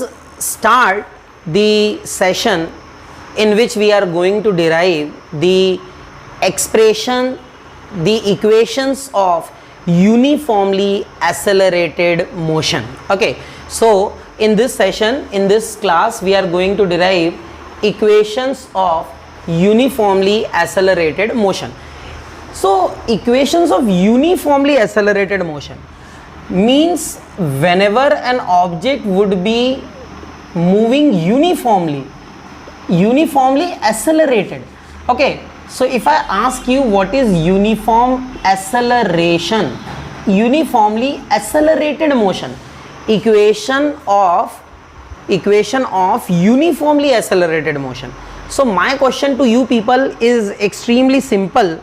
us start the session in which we are going to derive the expression, the equations of uniformly accelerated motion. Okay, so in this session, in this class, we are going to derive equations of uniformly accelerated motion. So equations of uniformly accelerated motion means whenever an object would be moving uniformly accelerated. Okay, so if I ask you what is uniform acceleration, uniformly accelerated motion, equation of uniformly accelerated motion. So my question to you people is extremely simple,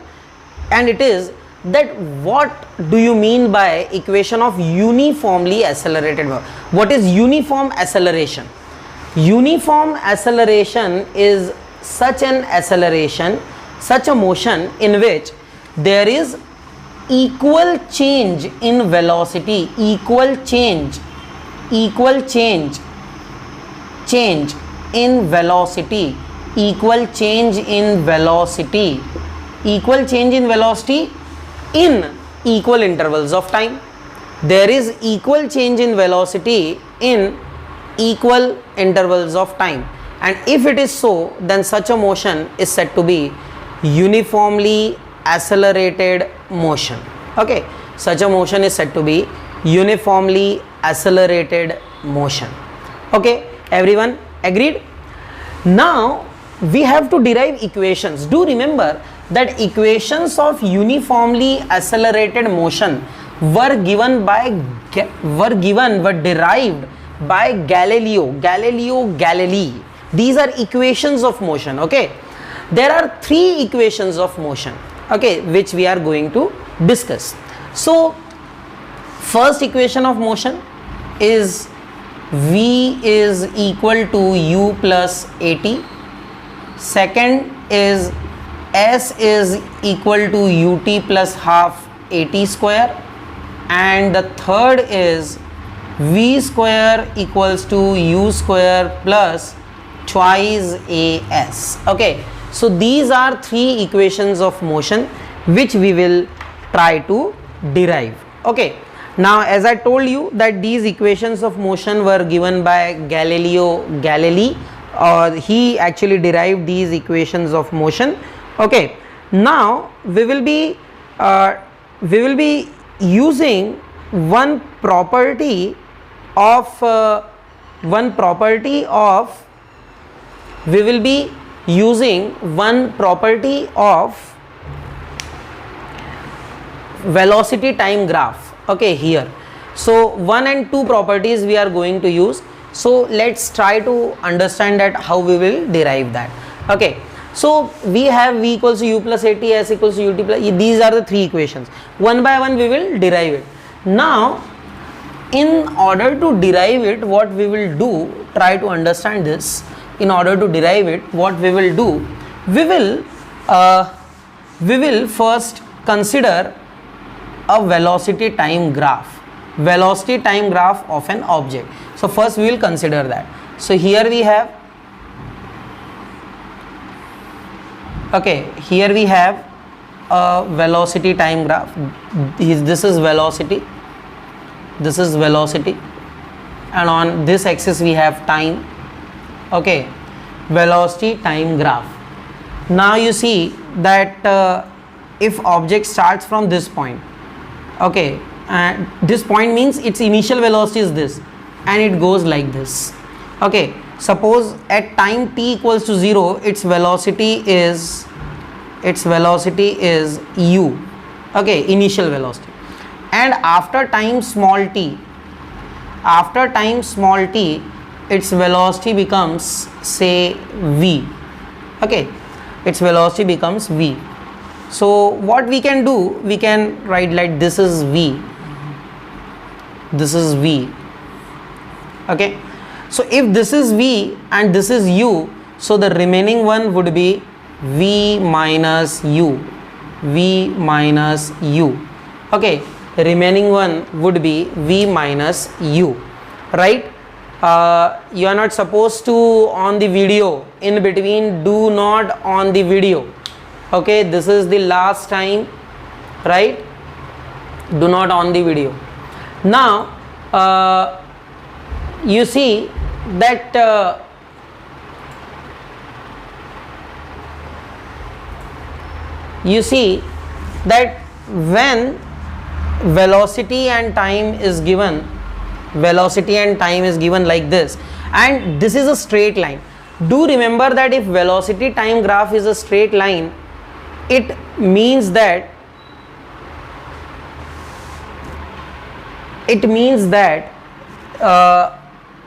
and it is that what do you mean by equation of uniformly accelerated motion? What is uniform acceleration? Uniform acceleration is such an acceleration, such a motion in which there is equal change in velocity, equal change in velocity, equal change in velocity in equal intervals of time. There is equal change in velocity in equal intervals of time, and if it is so, then such a motion is said to be uniformly accelerated motion. Okay, such a motion is said to be uniformly accelerated motion. Okay, everyone agreed? Now we have to derive equations. Do remember that equations of uniformly accelerated motion were derived by Galileo Galilei. These are equations of motion. Okay, there are three equations of motion, okay, which we are going to discuss. So first equation of motion is V is equal to U plus AT. Second is S is equal to UT plus half AT square, and the third is V square equals to U square plus twice AS. Okay, so these are three equations of motion which we will try to derive. Okay, now as I told you that these equations of motion were given by Galileo Galilei, or he actually derived these equations of motion. Okay, now we will be using one property of velocity time graph. Okay, here, so 1 and 2 properties we are going to use. So let's try to understand that how we will derive that. Okay, so we have V equals to U plus AT, S equals to UT plus, these are the three equations. One by one we will derive it. Now in order to derive it, what we will do, try to understand this. In order to derive it, what we will do, we will first consider a velocity time graph of an object. So first we will consider that. So here we have, okay, here we have a velocity time graph. This is velocity, and on this axis we have time. Okay, velocity time graph. Now you see that if object starts from this point, okay, and this point means its initial velocity is this, and it goes like this. Okay, suppose at time t equals to 0, its velocity is u, okay, initial velocity, and after time small t, its velocity becomes, say, v. Okay, its velocity becomes v. So what we can do, we can write like this is v, okay. So if this is v and this is u, so the remaining one would be v minus u, okay, the remaining one would be v minus u, right? You are not supposed to on the video in between. Do not on the video. Okay, this is the last time, right? Do not on the video. Now you see that when velocity and time is given like this, and this is a straight line. Do remember that if velocity time graph is a straight line, it means that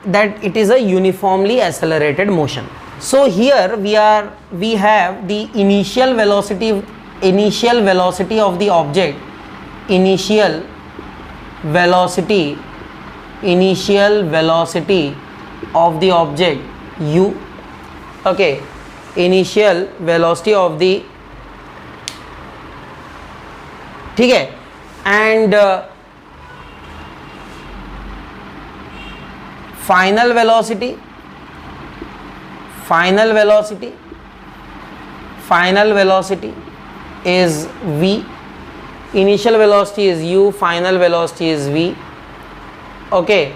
that it is a uniformly accelerated motion. So here we have the initial velocity of the object, initial velocity of the object u. Okay, initial velocity of the, ठीक है, and final velocity is v. Initial velocity is u, final velocity is v. Okay,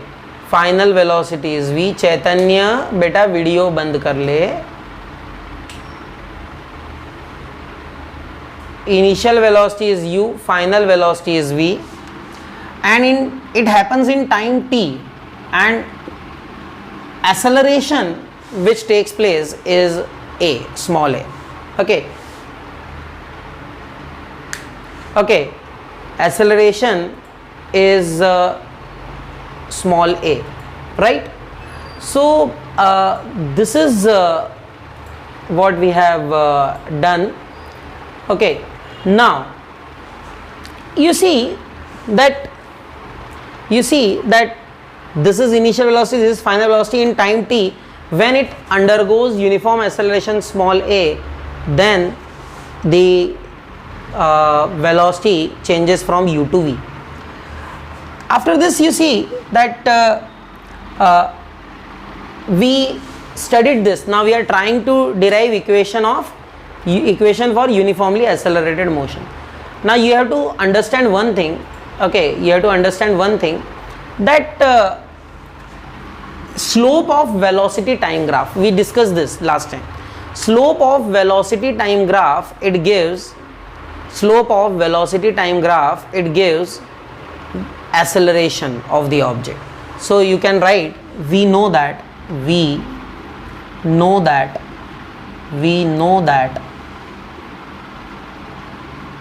final velocity is v. चैतन्य बेटा video बंद कर ले. Initial velocity is u, final velocity is v, and it happens in time t, and acceleration which takes place is a, small a. Okay, acceleration is small a, right? So this is what we have done. Okay, now you see that this is initial velocity, this is final velocity in time t. When it undergoes uniform acceleration small a, then the velocity changes from u to v. After this, you see that we studied this. Now we are trying to derive equation for uniformly accelerated motion. Now you have to understand one thing. Okay, you have to understand one thing, that slope of velocity time graph, we discussed this last time. Slope of velocity time graph, it gives acceleration of the object. So you can write, we know that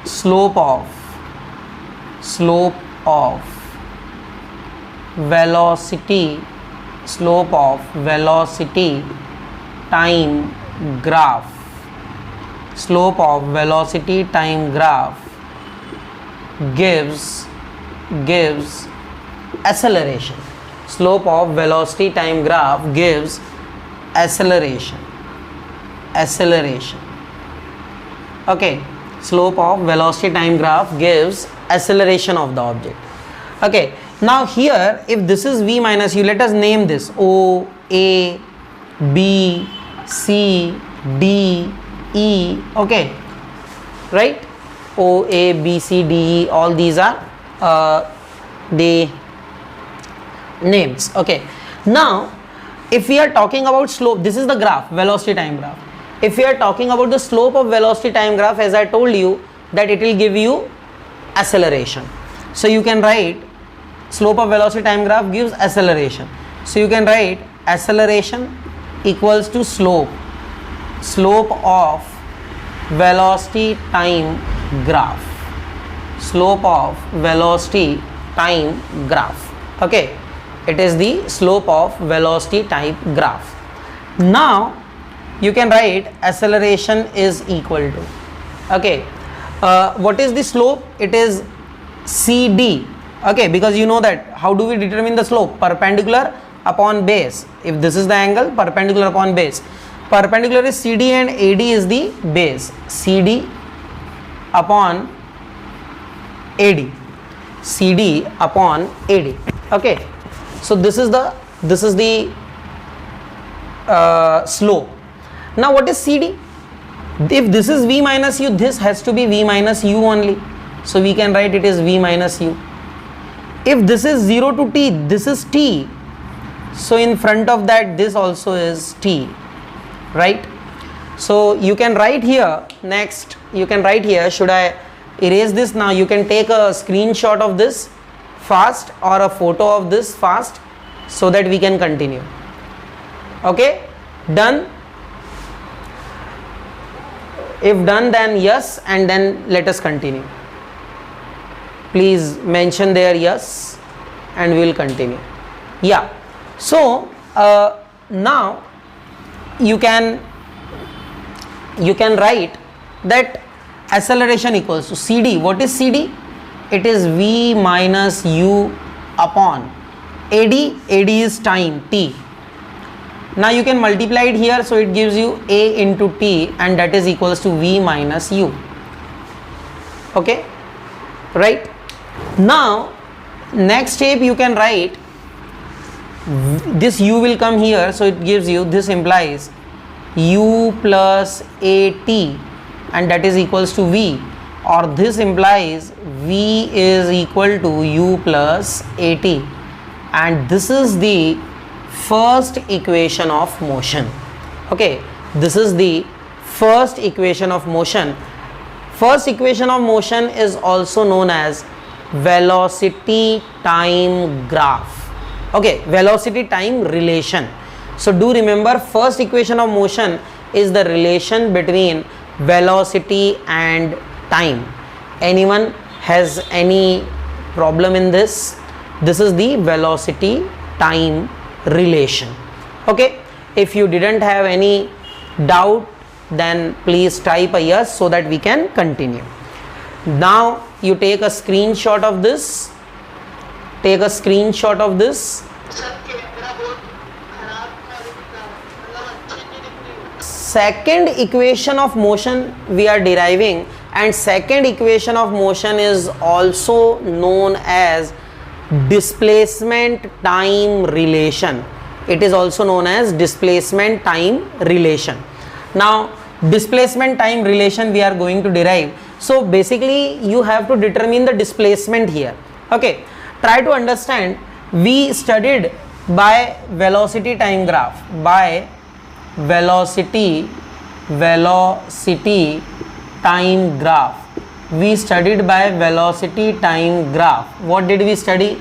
slope of velocity time graph gives acceleration. Slope of velocity time graph gives acceleration. Okay, slope of velocity time graph gives acceleration of the object. Okay, now here if this is v minus u, let us name this O, A, B, C, D, E. Okay, right? O, A, B, C, D, E, all these are the names. Okay, now if we are talking about slope, this is the graph, velocity time graph. If we are talking about the slope of velocity time graph, as I told you that it will give you acceleration. So you can write slope of velocity time graph gives acceleration. So you can write acceleration equals to slope of velocity time graph. Slope of velocity time graph. Okay, it is the slope of velocity type graph. Now you can write acceleration is equal to, okay, what is the slope? It is CD. Okay, because you know that how do we determine the slope? Perpendicular upon base. If this is the angle, perpendicular upon base. Perpendicular is CD and AD is the base. CD upon AD. CD upon AD. Okay, so this is the this is the slope. Now what is CD? If this is v minus u, this has to be v minus u only, so we can write it is v minus u. If this is 0 to t, this is t, so in front of that this also is t, right? So you can write here, next you can write here, should I erase this now? You can take a screenshot of this fast or a photo of this fast so that we can continue. Okay, done? If done, then yes, and then let us continue. Please mention there yes, and we will continue. Yeah, so now you can write that acceleration equals to CD. What is CD? It is v minus u upon AD. AD is time, t. Now you can multiply it here, so it gives you a into t, and that is equals to v minus u. Okay, right? Now next step you can write this, u will come here, so it gives you, this implies u plus at, and that is equals to v, or this implies v is equal to u plus at, and this is the first equation of motion. Okay, this is the first equation of motion. First equation of motion is also known as velocity time graph. Okay, velocity time relation. So do remember, first equation of motion is the relation between velocity and time. Anyone has any problem in this? This is the velocity time relation. Okay, if you didn't have any doubt, then please type a yes so that we can continue. Now you take a screenshot of this. Take a screenshot of this. Second equation of motion we are deriving, and second equation of motion is also known as displacement time relation. It is also known as displacement time relation. Now displacement time relation we are going to derive. So basically you have to determine the displacement here. Okay, try to understand. We studied by velocity time graph, by velocity time graph. We studied by velocity time graph. What did we study?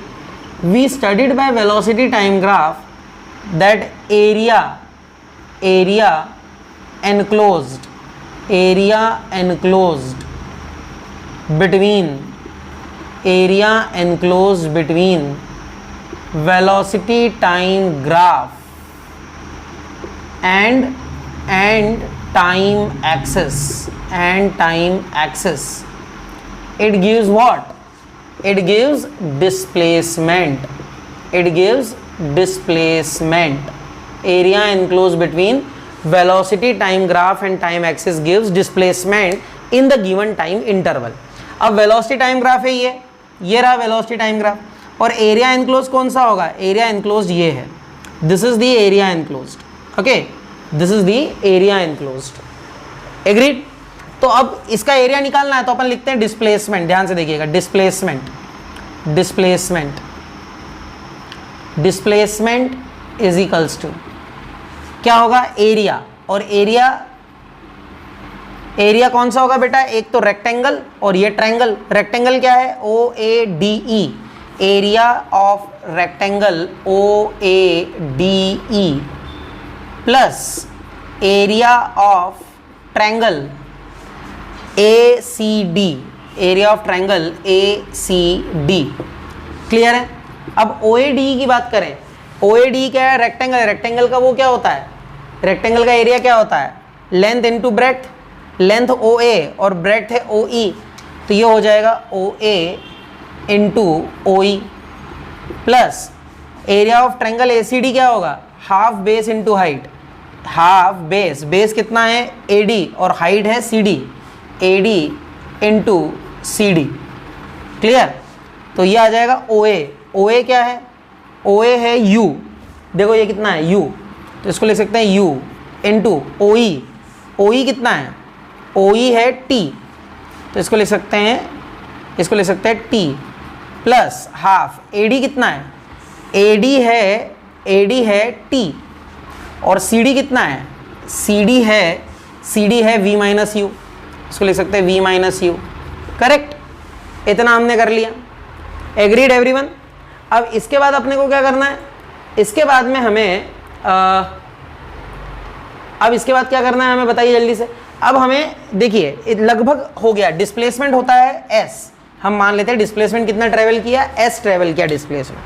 We studied by velocity time graph that area enclosed between velocity time graph and time axis, it gives what? It gives displacement. Area enclosed between velocity time graph and time axis gives displacement in the given time interval. अब velocity time graph है ये रहा velocity time graph, और area enclosed कौन सा होगा? area enclosed ये है. This is the area enclosed. Okay, this is the area enclosed. Agreed? तो अब इसका एरिया निकालना है, तो अपन लिखते हैं डिस्प्लेसमेंट. ध्यान से देखिएगा, डिस्प्लेसमेंट इज इक्वल्स टू क्या होगा? एरिया. और एरिया कौन सा होगा बेटा? एक तो रेक्टेंगल और ये ट्रायंगल. रेक्टेंगल क्या है? OADE. Area of rectangle OADE plus area of triangle ACD. Area of triangle ACD. Clear है? अब OADE की बात करें. OADE क्या है? रेक्टेंगल. रेक्टेंगल का वो क्या होता है? रेक्टेंगल का एरिया क्या होता है? Length into breadth. Length OA और ब्रेड्थ है OE, तो ये हो जाएगा OA into OE plus area of triangle ACD क्या होगा? Half base into height. Half base कितना है? AD और हाइट है CD. AD into CD. Clear? तो ये आ जाएगा OA. OA क्या है? OA है U. देखो ये कितना है u, तो इसको लिख सकते हैं u इंटू ओ ई कितना है, ओ ई है t, तो इसको लिख सकते हैं t प्लस हाफ AD कितना है, AD है t, और CD कितना है, CD है V माइनस यू, इसको लिख सकते हैं V माइनस यू। करेक्ट, इतना हमने कर लिया। Agreed everyone. अब इसके बाद अपने को क्या करना है, इसके बाद में हमें अब इसके बाद क्या करना है हमें बताइए जल्दी से। अब हमें देखिए लगभग हो गया, डिस्प्लेसमेंट होता है s, हम मान लेते हैं डिस्प्लेसमेंट कितना ट्रेवल किया, s ट्रेवल किया डिस्प्लेसमेंट।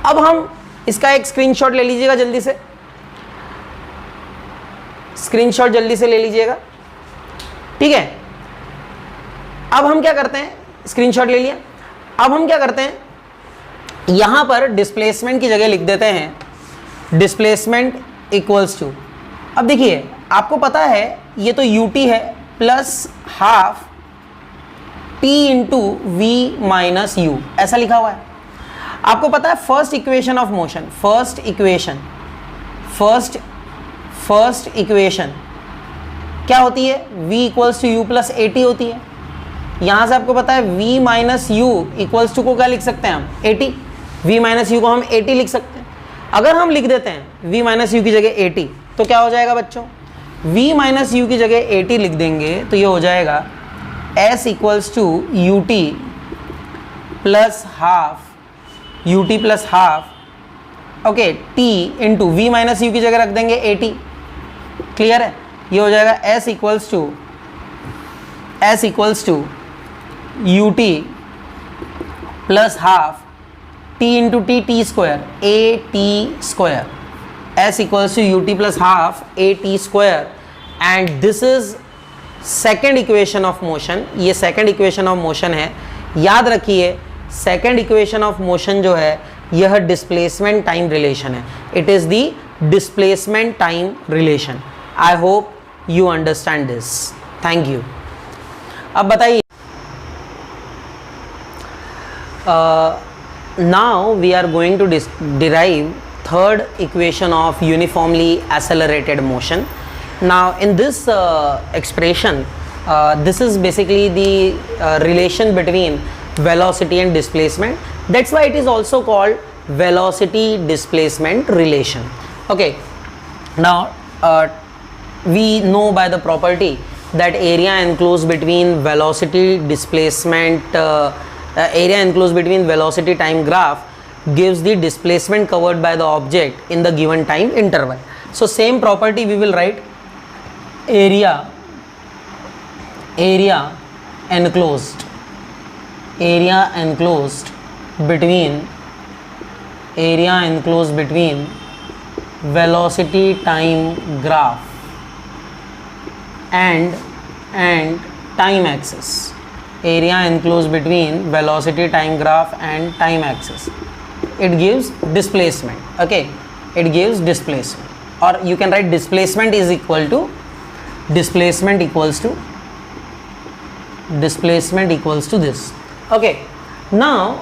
अब हम इसका एक स्क्रीनशॉट ले लीजिएगा, जल्दी से स्क्रीनशॉट जल्दी से ले लीजिएगा, ठीक है। अब हम क्या करते हैं, स्क्रीनशॉट ले लिया, अब हम क्या करते हैं, यहां पर डिस्प्लेसमेंट की जगह लिख देते हैं डिस्प्लेसमेंट इक्वल्स टू, अब देखिए आपको पता है ये तो ut है plus half t into v minus u, ऐसा लिखा हुआ है। आपको पता है first equation of motion, first equation क्या होती है, v equals to u plus a t होती है। यहां से आपको पता है v minus u equals to को क्या लिख सकते हैं हम, a t, v minus u को हम ए टी लिख सकते हैं। अगर हम लिख देते हैं v माइनस यू की जगह ए टी, तो क्या हो जाएगा बच्चों, v माइनस यू की जगह ए टी लिख देंगे तो ये हो जाएगा s equals to u t plus half okay t into v minus u की जगह रख देंगे ए टी। क्लियर है, ये हो जाएगा s equals to u t plus half t into t square a t square, s equals to u t plus half a t square, and this is second equation of motion. ये second equation of motion है, याद रखिए second equation of motion जो है यह displacement time relation है, it is the displacement time relation. I hope you understand this, thank you. अब बताइए, now we are going to derive third equation of uniformly accelerated motion. Now in this expression, this is basically the relation between velocity and displacement. That's why it is also called velocity displacement relation. Okay, now we know by the property that area enclosed between velocity displacement area enclosed between velocity time graph gives the displacement covered by the object in the given time interval. So same property we will write, area enclosed between velocity time graph and time axis, area enclosed between velocity time graph and time axis, it gives displacement. Okay, it gives displacement, or you can write displacement equals to this. Okay, now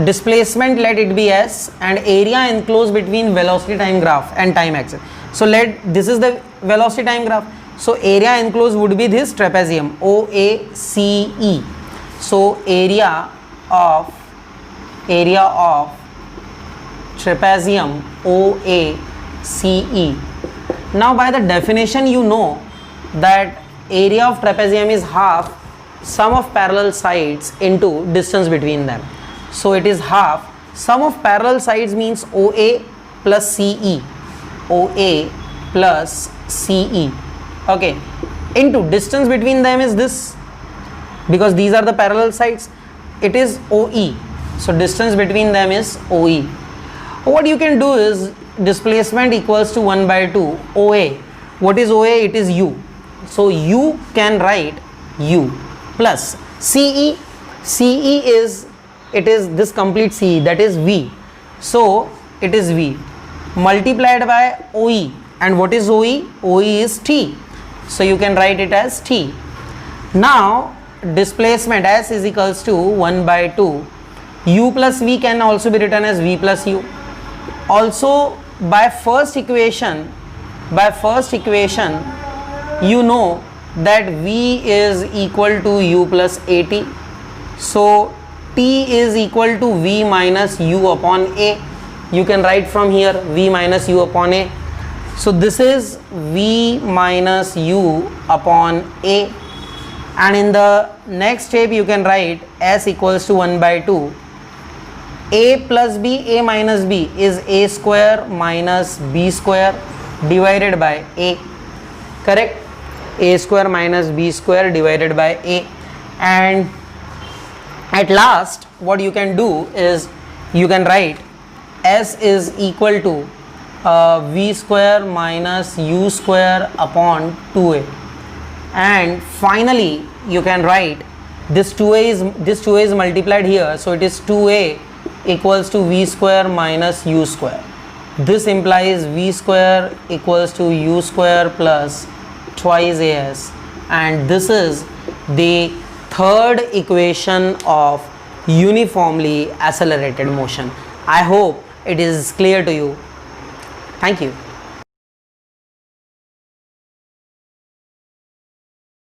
displacement let it be s, and area enclosed between velocity time graph and time axis. So this is the velocity time graph, so area enclosed would be this trapezium OACE. So area of trapezium OACE. Now by the definition you know that area of trapezium is half sum of parallel sides into distance between them. So it is half sum of parallel sides means OA plus CE, okay, into distance between them is this, because these are the parallel sides, it is OE. So distance between them is OE. What you can do is displacement equals to 1 by 2 OA. What is OA? It is U. So you can write U plus CE. It is this complete CE, that is V. So it is V multiplied by OE. And what is OE? OE is T. So you can write it as T. Now displacement S is equals to 1 by 2. U plus V can also be written as V plus U. Also by first equation, you know that v is equal to u plus at. So t is equal to v minus u upon a. You can write from here v minus u upon a. So this is v minus u upon a, and in the next step you can write s equals to 1 by 2. A plus b, a minus b is a square minus b square divided by a. Correct? A square minus b square divided by a. And at last what you can do is you can write s is equal to v square minus u square upon 2a, and finally you can write this 2a is multiplied here, so it is 2a equals to v square minus u square. This implies v square equals to u square plus twice as, and this is the third equation of uniformly accelerated motion. I hope it is clear to you. Thank you.